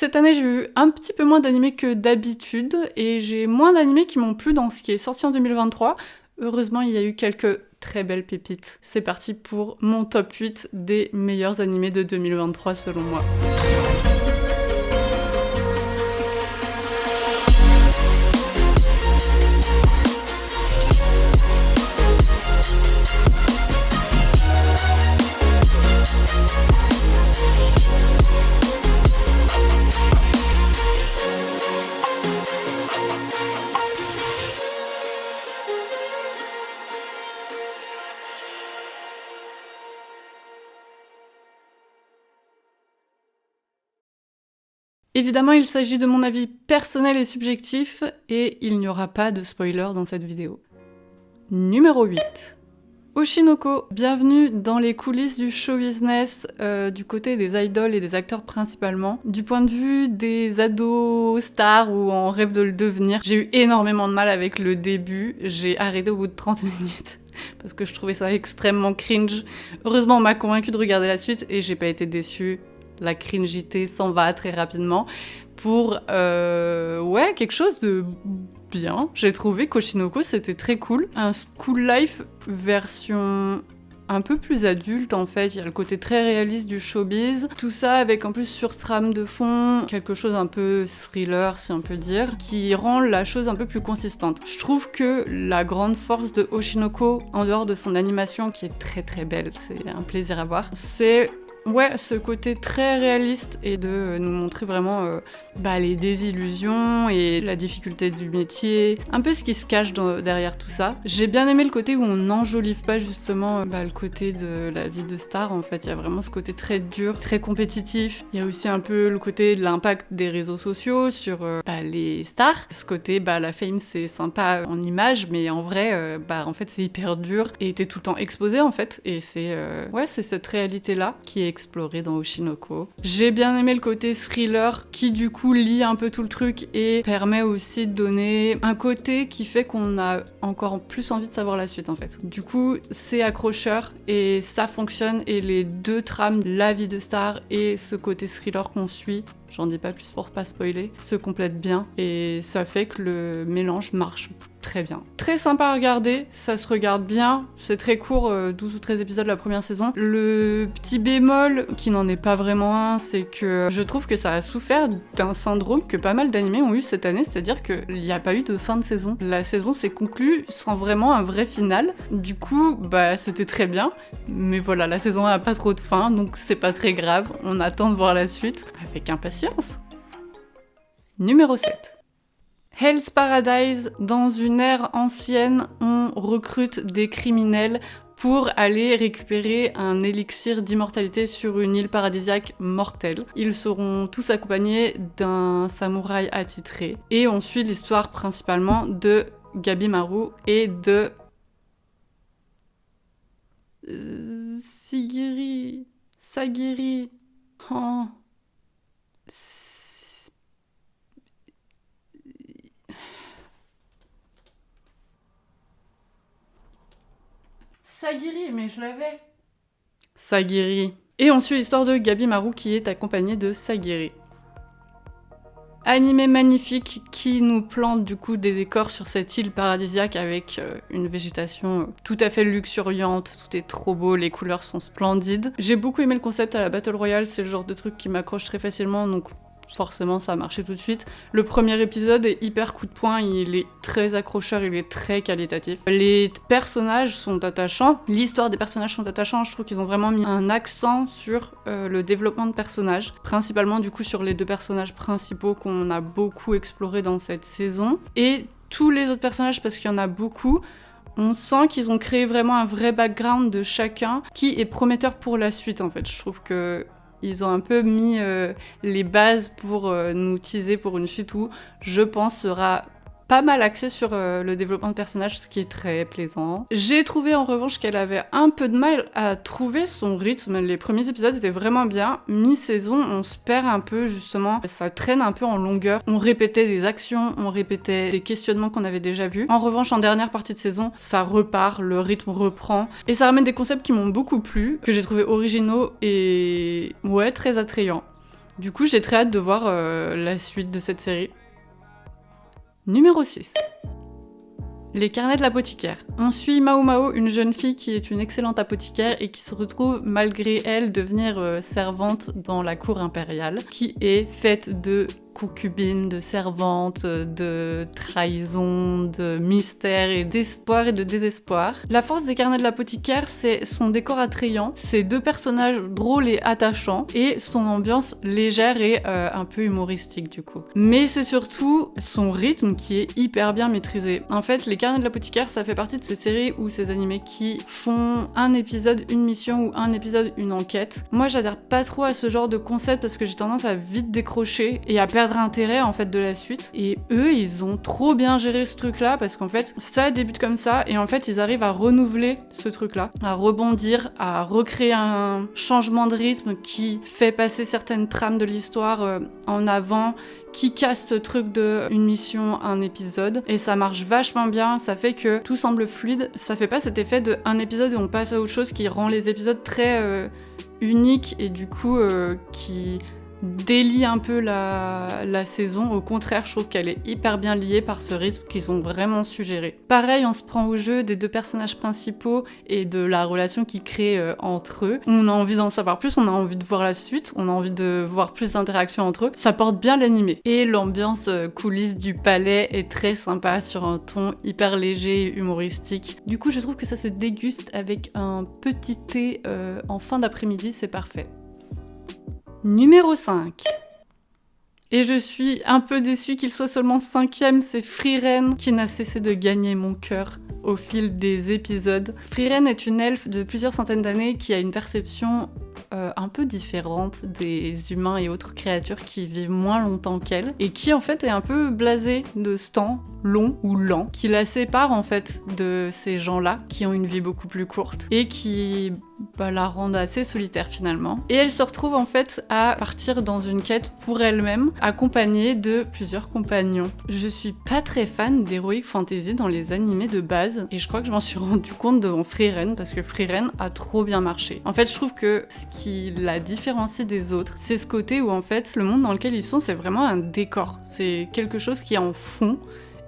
Cette année, j'ai vu un petit peu moins d'animés que d'habitude, et j'ai moins d'animés qui m'ont plu dans ce qui est sorti en 2023. Heureusement, il y a eu quelques très belles pépites. C'est parti pour mon top 8 des meilleurs animés de 2023 selon moi. Évidemment, il s'agit de mon avis personnel et subjectif, et il n'y aura pas de spoiler dans cette vidéo. Numéro 8. Oshinoko, bienvenue dans les coulisses du show business, du côté des idoles et des acteurs principalement. Du point de vue des ados stars ou en rêve de le devenir, j'ai eu énormément de mal avec le début, j'ai arrêté au bout de 30 minutes. Parce que je trouvais ça extrêmement cringe. Heureusement, on m'a convaincue de regarder la suite et j'ai pas été déçue. La cringité s'en va très rapidement pour quelque chose de bien. J'ai trouvé qu'Oshinoko c'était très cool. Un school life version un peu plus adulte en fait, il y a le côté très réaliste du showbiz, tout ça avec en plus sur trame de fond, quelque chose un peu thriller si on peut dire, qui rend la chose un peu plus consistante. Je trouve que la grande force de Oshinoko, en dehors de son animation qui est très très belle, c'est un plaisir à voir, c'est ce côté très réaliste et de nous montrer vraiment les désillusions et la difficulté du métier, un peu ce qui se cache derrière tout ça. J'ai bien aimé le côté où on n'enjolive pas justement le côté de la vie de star en fait, il y a vraiment ce côté très dur, très compétitif. Il y a aussi un peu le côté de l'impact des réseaux sociaux sur les stars. Ce côté, la fame c'est sympa en image, mais en vrai, en fait c'est hyper dur et t'es tout le temps exposé en fait, et c'est cette réalité là qui est exploré dans Oshinoko. J'ai bien aimé le côté thriller qui du coup lie un peu tout le truc et permet aussi de donner un côté qui fait qu'on a encore plus envie de savoir la suite en fait. Du coup, c'est accrocheur et ça fonctionne, et les deux trames, la vie de star et ce côté thriller qu'on suit, j'en dis pas plus pour pas spoiler, se complètent bien et ça fait que le mélange marche très bien. Très sympa à regarder, ça se regarde bien, c'est très court, 12 ou 13 épisodes la première saison. Le petit bémol, qui n'en est pas vraiment un, c'est que je trouve que ça a souffert d'un syndrome que pas mal d'animés ont eu cette année, c'est-à-dire qu'il n'y a pas eu de fin de saison. La saison s'est conclue sans vraiment un vrai final, du coup, c'était très bien, mais voilà, la saison a pas trop de fin, donc c'est pas très grave, on attend de voir la suite avec impatience. Numéro 7. Hell's Paradise, dans une ère ancienne, on recrute des criminels pour aller récupérer un élixir d'immortalité sur une île paradisiaque mortelle. Ils seront tous accompagnés d'un samouraï attitré. Et on suit l'histoire principalement de Gabimaru et de Sagiri. Oh. Sagiri, mais je l'avais. Sagiri. Et on suit l'histoire de Gabimaru qui est accompagné de Sagiri. Animé magnifique qui nous plante du coup des décors sur cette île paradisiaque avec une végétation tout à fait luxuriante, tout est trop beau, les couleurs sont splendides. J'ai beaucoup aimé le concept à la Battle Royale, c'est le genre de truc qui m'accroche très facilement, donc forcément ça a marché tout de suite. Le premier épisode est hyper coup de poing, il est très accrocheur, il est très qualitatif. Les personnages sont attachants, l'histoire des personnages sont attachants, je trouve qu'ils ont vraiment mis un accent sur le développement de personnages, principalement du coup sur les deux personnages principaux qu'on a beaucoup explorés dans cette saison, et tous les autres personnages parce qu'il y en a beaucoup. On sent qu'ils ont créé vraiment un vrai background de chacun qui est prometteur pour la suite en fait. Je trouve que ils ont un peu mis les bases pour nous teaser pour une suite où, je pense, sera pas mal axée sur le développement de personnages, ce qui est très plaisant. J'ai trouvé en revanche qu'elle avait un peu de mal à trouver son rythme. Les premiers épisodes étaient vraiment bien. Mi-saison, on se perd un peu justement. Ça traîne un peu en longueur. On répétait des actions, on répétait des questionnements qu'on avait déjà vus. En revanche, en dernière partie de saison, ça repart, le rythme reprend. Et ça ramène des concepts qui m'ont beaucoup plu, que j'ai trouvé originaux et très attrayants. Du coup, j'ai très hâte de voir la suite de cette série. Numéro 6. Les carnets de l'apothicaire. On suit Mao Mao, une jeune fille qui est une excellente apothicaire et qui se retrouve, malgré elle, devenir servante dans la cour impériale, qui est faite de concubines, de servantes, de trahison, de mystère et d'espoir et de désespoir. La force des carnets de l'apothicaire, c'est son décor attrayant, ses 2 personnages drôles et attachants, et son ambiance légère et un peu humoristique du coup. Mais c'est surtout son rythme qui est hyper bien maîtrisé. En fait, les carnets de l'apothicaire, ça fait partie de ces séries ou ces animés qui font un épisode, une mission ou un épisode, une enquête. Moi, j'adhère pas trop à ce genre de concept parce que j'ai tendance à vite décrocher et à perdre intérêt en fait de la suite, et eux ils ont trop bien géré ce truc là parce qu'en fait ça débute comme ça et en fait ils arrivent à renouveler ce truc là, à rebondir, à recréer un changement de rythme qui fait passer certaines trames de l'histoire en avant, qui casse ce truc de une mission, un épisode, et ça marche vachement bien, ça fait que tout semble fluide, ça fait pas cet effet de un épisode et on passe à autre chose qui rend les épisodes très uniques et du coup qui délie un peu la saison. Au contraire, je trouve qu'elle est hyper bien liée par ce rythme qu'ils ont vraiment suggéré. Pareil, on se prend au jeu des 2 personnages principaux et de la relation qu'ils créent entre eux. On a envie d'en savoir plus, on a envie de voir la suite, on a envie de voir plus d'interactions entre eux. Ça porte bien l'animé. Et l'ambiance coulisses du palais est très sympa sur un ton hyper léger et humoristique. Du coup, je trouve que ça se déguste avec un petit thé en fin d'après-midi, c'est parfait. Numéro 5. Et je suis un peu déçue qu'il soit seulement 5e, c'est Frieren qui n'a cessé de gagner mon cœur au fil des épisodes. Frieren est une elfe de plusieurs centaines d'années qui a une perception un peu différente des humains et autres créatures qui vivent moins longtemps qu'elle et qui en fait est un peu blasée de ce temps long ou lent qui la sépare en fait de ces gens-là qui ont une vie beaucoup plus courte et qui la rendent assez solitaire finalement. Et elle se retrouve en fait à partir dans une quête pour elle-même, accompagnée de plusieurs compagnons. Je suis pas très fan d'heroic fantasy dans les animés de base, et je crois que je m'en suis rendu compte devant Frieren, parce que Frieren a trop bien marché. En fait, je trouve que ce qui la différencie des autres, c'est ce côté où en fait, le monde dans lequel ils sont, c'est vraiment un décor. C'est quelque chose qui est en fond,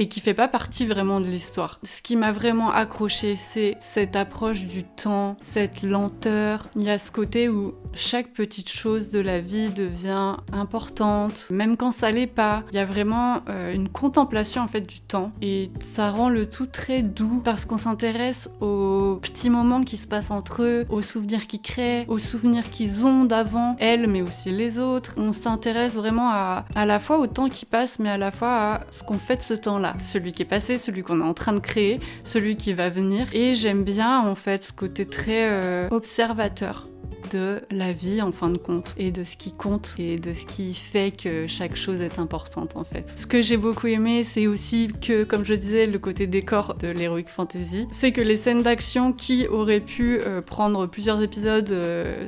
et qui fait pas partie vraiment de l'histoire. Ce qui m'a vraiment accroché, c'est cette approche du temps, cette lenteur. Il y a ce côté où chaque petite chose de la vie devient importante, même quand ça l'est pas. Il y a vraiment une contemplation en fait du temps, et ça rend le tout très doux parce qu'on s'intéresse aux petits moments qui se passent entre eux, aux souvenirs qu'ils créent, aux souvenirs qu'ils ont d'avant, elles mais aussi les autres. On s'intéresse vraiment à la fois au temps qui passe, mais à la fois à ce qu'on fait de ce temps-là. Celui qui est passé, celui qu'on est en train de créer, celui qui va venir. Et j'aime bien en fait ce côté très observateur de la vie en fin de compte, et de ce qui compte et de ce qui fait que chaque chose est importante en fait. Ce que j'ai beaucoup aimé, c'est aussi que, comme je disais, le côté décor de l'heroic fantasy, c'est que les scènes d'action qui auraient pu prendre plusieurs épisodes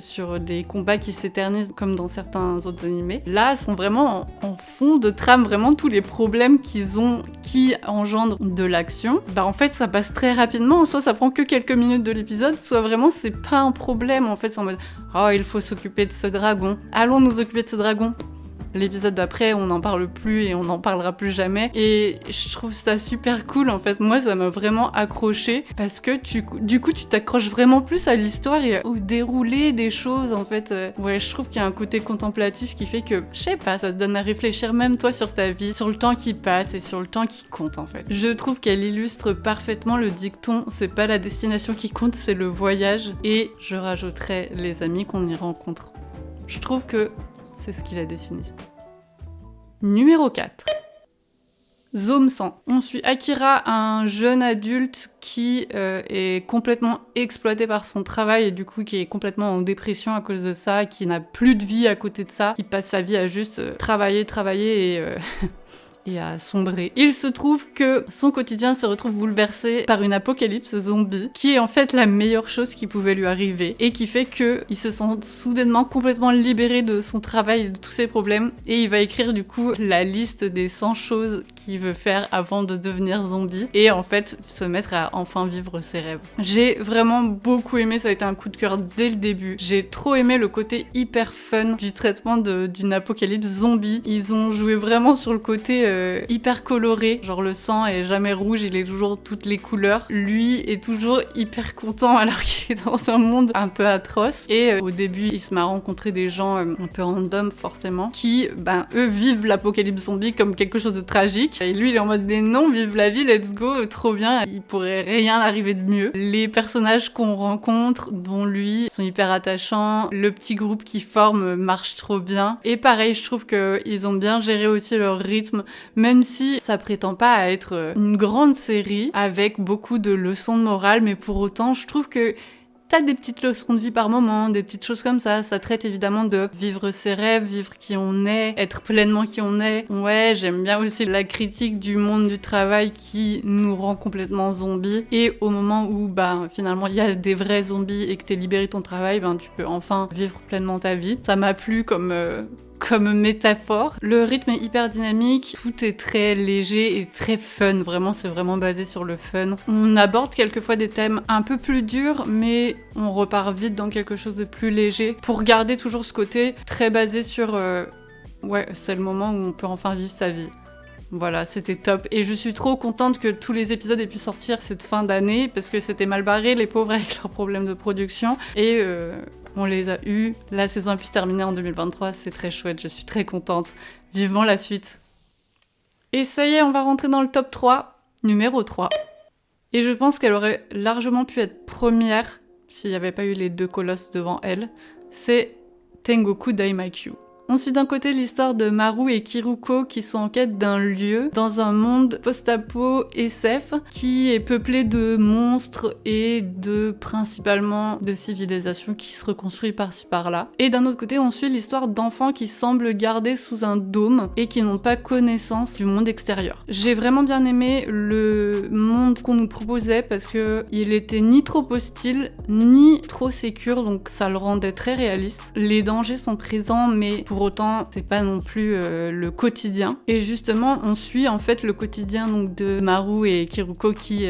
sur des combats qui s'éternisent comme dans certains autres animés, là sont vraiment en fond de trame, vraiment tous les problèmes qu'ils ont qui engendrent de l'action. En fait ça passe très rapidement, soit ça prend que quelques minutes de l'épisode, soit vraiment c'est pas un problème en fait, c'est en mode oh, il faut s'occuper de ce dragon. Allons nous occuper de ce dragon. L'épisode d'après, on n'en parle plus et on n'en parlera plus jamais. Et je trouve ça super cool, en fait. Moi, ça m'a vraiment accroché parce que du coup, tu t'accroches vraiment plus à l'histoire et au déroulé des choses, en fait. Ouais, je trouve qu'il y a un côté contemplatif qui fait que, je sais pas, ça te donne à réfléchir même toi sur ta vie, sur le temps qui passe et sur le temps qui compte, en fait. Je trouve qu'elle illustre parfaitement le dicton, c'est pas la destination qui compte, c'est le voyage. Et je rajouterais les amis qu'on y rencontre. Je trouve que c'est ce qui la définit. Numéro 4. Zome 100. On suit Akira, un jeune adulte qui est complètement exploité par son travail et du coup qui est complètement en dépression à cause de ça, qui n'a plus de vie à côté de ça, qui passe sa vie à juste travailler et à sombrer. Il se trouve que son quotidien se retrouve bouleversé par une apocalypse zombie, qui est en fait la meilleure chose qui pouvait lui arriver, et qui fait qu'il se sent soudainement complètement libéré de son travail et de tous ses problèmes, et il va écrire du coup la liste des 100 choses qu'il veut faire avant de devenir zombie et en fait se mettre à enfin vivre ses rêves. J'ai vraiment beaucoup aimé, ça a été un coup de cœur dès le début. J'ai trop aimé le côté hyper fun du traitement d'une apocalypse zombie. Ils ont joué vraiment sur le côté hyper coloré, genre le sang est jamais rouge, il est toujours toutes les couleurs. Lui est toujours hyper content alors qu'il est dans un monde un peu atroce. Et au début, il se met à rencontrer des gens un peu random forcément, qui, eux, vivent l'apocalypse zombie comme quelque chose de tragique. Et lui, il est en mode, mais non, vive la vie, let's go, trop bien, il pourrait rien arriver de mieux. Les personnages qu'on rencontre, dont lui, sont hyper attachants. Le petit groupe qu'ils forment marche trop bien. Et pareil, je trouve qu'ils ont bien géré aussi leur rythme, même si ça prétend pas à être une grande série avec beaucoup de leçons de morale, mais pour autant, je trouve que t'as des petites leçons de vie par moment, des petites choses comme ça. Ça traite évidemment de vivre ses rêves, vivre qui on est, être pleinement qui on est. Ouais, j'aime bien aussi la critique du monde du travail qui nous rend complètement zombies. Et au moment où, finalement, il y a des vrais zombies et que t'es libéré de ton travail, tu peux enfin vivre pleinement ta vie. Ça m'a plu comme métaphore. Le rythme est hyper dynamique, tout est très léger et très fun, vraiment c'est vraiment basé sur le fun. On aborde quelquefois des thèmes un peu plus durs, mais on repart vite dans quelque chose de plus léger pour garder toujours ce côté très basé sur c'est le moment où on peut enfin vivre sa vie. Voilà, c'était top. Et je suis trop contente que tous les épisodes aient pu sortir cette fin d'année, parce que c'était mal barré, les pauvres, avec leurs problèmes de production. Et on les a eus. La saison a pu se terminer en 2023, c'est très chouette, je suis très contente. Vivement la suite. Et ça y est, on va rentrer dans le top 3, numéro 3. Et je pense qu'elle aurait largement pu être première, s'il n'y avait pas eu les deux colosses devant elle. C'est Tengoku Daimakyu. On suit d'un côté l'histoire de Maru et Kiruko qui sont en quête d'un lieu dans un monde post-apo SF qui est peuplé de monstres et principalement de civilisations qui se reconstruisent par-ci par-là. Et d'un autre côté, on suit l'histoire d'enfants qui semblent gardés sous un dôme et qui n'ont pas connaissance du monde extérieur. J'ai vraiment bien aimé le monde qu'on nous proposait parce que il était ni trop hostile ni trop sécure, donc ça le rendait très réaliste. Les dangers sont présents, mais pour autant, c'est pas non plus le quotidien. Et justement, on suit en fait le quotidien donc, de Maru et Kiruko qui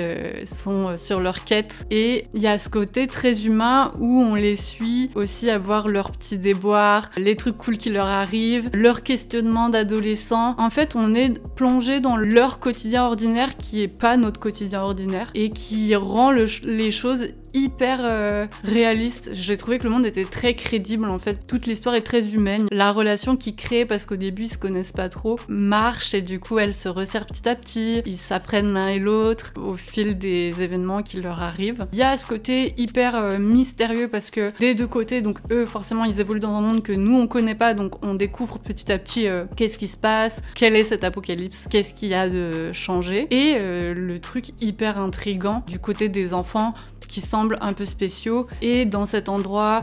sont sur leur quête. Et il y a ce côté très humain où on les suit aussi avoir leurs petits déboires, les trucs cool qui leur arrivent, leurs questionnements d'adolescents. En fait, on est plongé dans leur quotidien ordinaire qui est pas notre quotidien ordinaire et qui rend les choses hyper réaliste. J'ai trouvé que le monde était très crédible en fait. Toute l'histoire est très humaine. La relation qu'ils créent, parce qu'au début ils se connaissent pas trop, marche et du coup elle se resserre petit à petit. Ils s'apprennent l'un et l'autre au fil des événements qui leur arrivent. Il y a ce côté hyper mystérieux parce que des deux côtés, donc eux forcément ils évoluent dans un monde que nous on connaît pas, donc on découvre petit à petit qu'est-ce qui se passe, quel est cet apocalypse, qu'est-ce qu'il y a de changé. Et le truc hyper intriguant du côté des enfants qui semblent un peu spéciaux, et dans cet endroit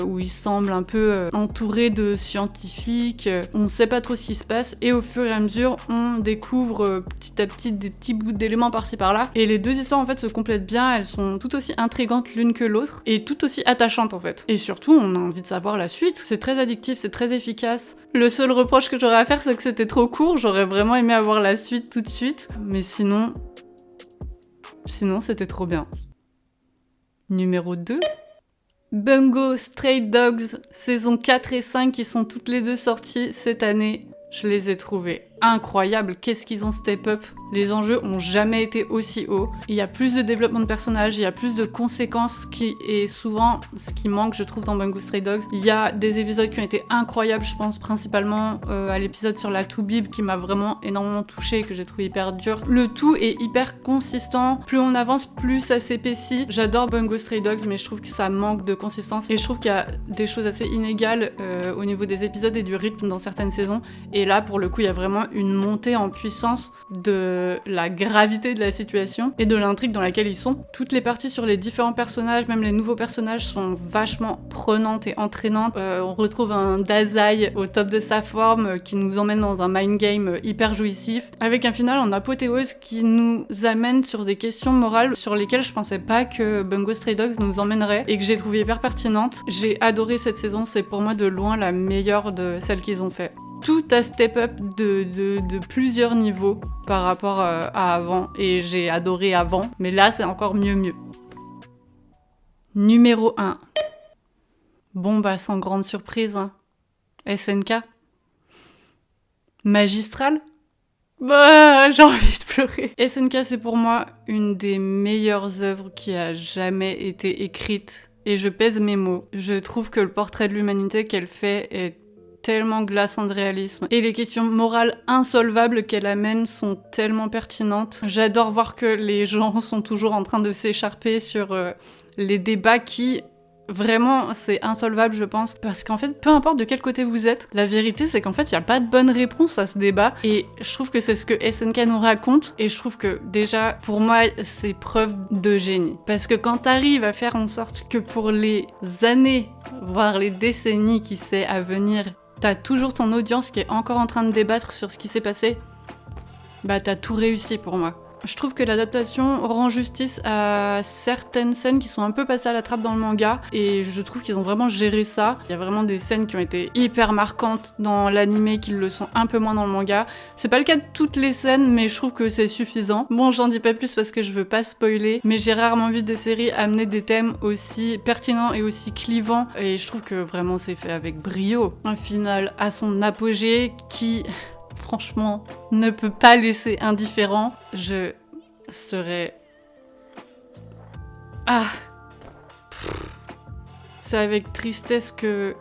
où ils semblent un peu entourés de scientifiques, on sait pas trop ce qui se passe, et au fur et à mesure on découvre petit à petit des petits bouts d'éléments par-ci par-là, et les deux histoires en fait se complètent bien, elles sont tout aussi intrigantes l'une que l'autre, et tout aussi attachantes en fait. Et surtout on a envie de savoir la suite, c'est très addictif, c'est très efficace. Le seul reproche que j'aurais à faire c'est que c'était trop court, j'aurais vraiment aimé avoir la suite tout de suite, mais sinon c'était trop bien. Numéro 2. Bungo Stray Dogs, saison 4 et 5 qui sont toutes les deux sorties cette année. Je les ai trouvées incroyables. Qu'est-ce qu'ils ont step up. Les enjeux ont jamais été aussi hauts. Il y a plus de développement de personnages, il y a plus de conséquences qui est souvent ce qui manque, je trouve, dans Bungo Stray Dogs. Il y a des épisodes qui ont été incroyables, je pense principalement à l'épisode sur la Toubib qui m'a vraiment énormément touchée et que j'ai trouvé hyper dur. Le tout est hyper consistant. Plus on avance, plus ça s'épaissit. J'adore Bungo Stray Dogs, mais je trouve que ça manque de consistance et je trouve qu'il y a des choses assez inégales au niveau des épisodes et du rythme dans certaines saisons. Et là, pour le coup, il y a vraiment une montée en puissance de la gravité de la situation et de l'intrigue dans laquelle ils sont. Toutes les parties sur les différents personnages, même les nouveaux personnages, sont vachement prenantes et entraînantes. On retrouve un Dazai au top de sa forme qui nous emmène dans un mind game hyper jouissif, avec un final en apothéose qui nous amène sur des questions morales sur lesquelles je pensais pas que Bungo Stray Dogs nous emmènerait et que j'ai trouvé hyper pertinente. J'ai adoré cette saison, c'est pour moi de loin la meilleure de celles qu'ils ont fait. tout a step up de plusieurs niveaux par rapport à avant. Et j'ai adoré avant, mais là c'est encore mieux. Numéro 1. Bon bah sans grande surprise, hein. SNK. Magistral. Bah, j'ai envie de pleurer. SNK, c'est pour moi une des meilleures œuvres qui a jamais été écrite. Et je pèse mes mots. Je trouve que le portrait de l'humanité qu'elle fait est tellement glaçant de réalisme. Et les questions morales insolvables qu'elle amène sont tellement pertinentes. J'adore voir que les gens sont toujours en train de s'écharper sur les débats qui... Vraiment, c'est insolvable, je pense, parce qu'en fait, peu importe de quel côté vous êtes, la vérité, c'est qu'en fait, il n'y a pas de bonne réponse à ce débat, et je trouve que c'est ce que SNK nous raconte, et je trouve que, déjà, pour moi, c'est preuve de génie. Parce que quand t'arrives à faire en sorte que pour les années, voire les décennies qui sait à venir, t'as toujours ton audience qui est encore en train de débattre sur ce qui s'est passé, bah t'as tout réussi pour moi. Je trouve que l'adaptation rend justice à certaines scènes qui sont un peu passées à la trappe dans le manga, et je trouve qu'ils ont vraiment géré ça. Il y a vraiment des scènes qui ont été hyper marquantes dans l'anime qui le sont un peu moins dans le manga. C'est pas le cas de toutes les scènes, mais je trouve que c'est suffisant. Bon, j'en dis pas plus parce que je veux pas spoiler, mais j'ai rarement vu des séries amener des thèmes aussi pertinents et aussi clivants, et je trouve que vraiment c'est fait avec brio. Un final à son apogée qui... franchement, ne peut pas laisser indifférent. Je serais... Ah, c'est avec tristesse que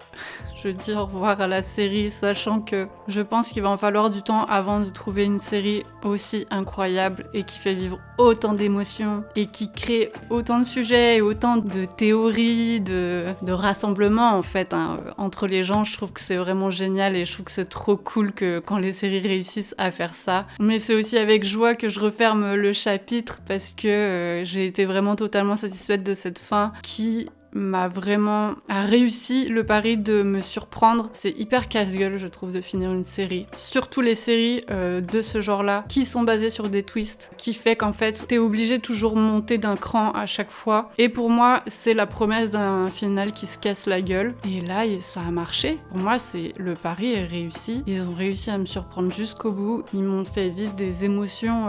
je dis au revoir à la série, sachant que je pense qu'il va en falloir du temps avant de trouver une série aussi incroyable et qui fait vivre autant d'émotions et qui crée autant de sujets et autant de théories, de rassemblements en fait, hein, entre les gens. Je trouve que c'est vraiment génial et je trouve que c'est trop cool que quand les séries réussissent à faire ça. Mais c'est aussi avec joie que je referme le chapitre parce que j'ai été vraiment totalement satisfaite de cette fin qui... a réussi le pari de me surprendre. C'est hyper casse-gueule, je trouve, de finir une série. Surtout les séries de ce genre-là, qui sont basées sur des twists, qui fait qu'en fait, t'es obligé de toujours monter d'un cran à chaque fois. Et pour moi, c'est la promesse d'un final qui se casse la gueule. Et là, ça a marché. Pour moi, le pari est réussi. Ils ont réussi à me surprendre jusqu'au bout. Ils m'ont fait vivre des émotions...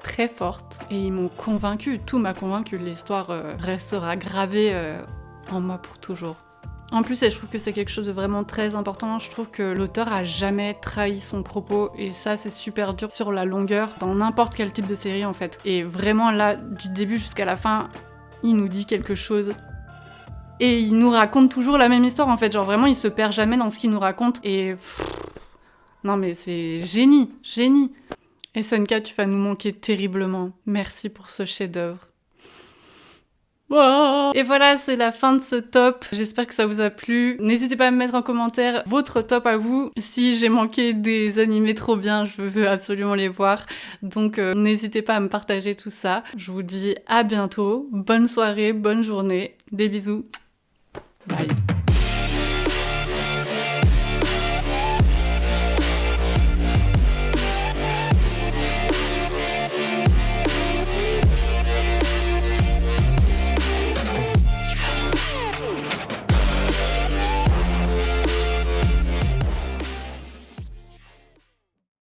très forte et ils m'ont convaincue, tout m'a convaincue, l'histoire restera gravée en moi pour toujours. En plus, je trouve que c'est quelque chose de vraiment très important, je trouve que l'auteur a jamais trahi son propos et ça c'est super dur sur la longueur dans n'importe quel type de série en fait. Et vraiment là, du début jusqu'à la fin, il nous dit quelque chose. Et il nous raconte toujours la même histoire en fait, genre vraiment il se perd jamais dans ce qu'il nous raconte et... non mais c'est génie. SNK, tu vas nous manquer terriblement. Merci pour ce chef-d'œuvre. Oh. Et voilà, c'est la fin de ce top. J'espère que ça vous a plu. N'hésitez pas à me mettre en commentaire votre top à vous. Si j'ai manqué des animés trop bien, je veux absolument les voir. Donc n'hésitez pas à me partager tout ça. Je vous dis à bientôt. Bonne soirée, bonne journée. Des bisous. Bye.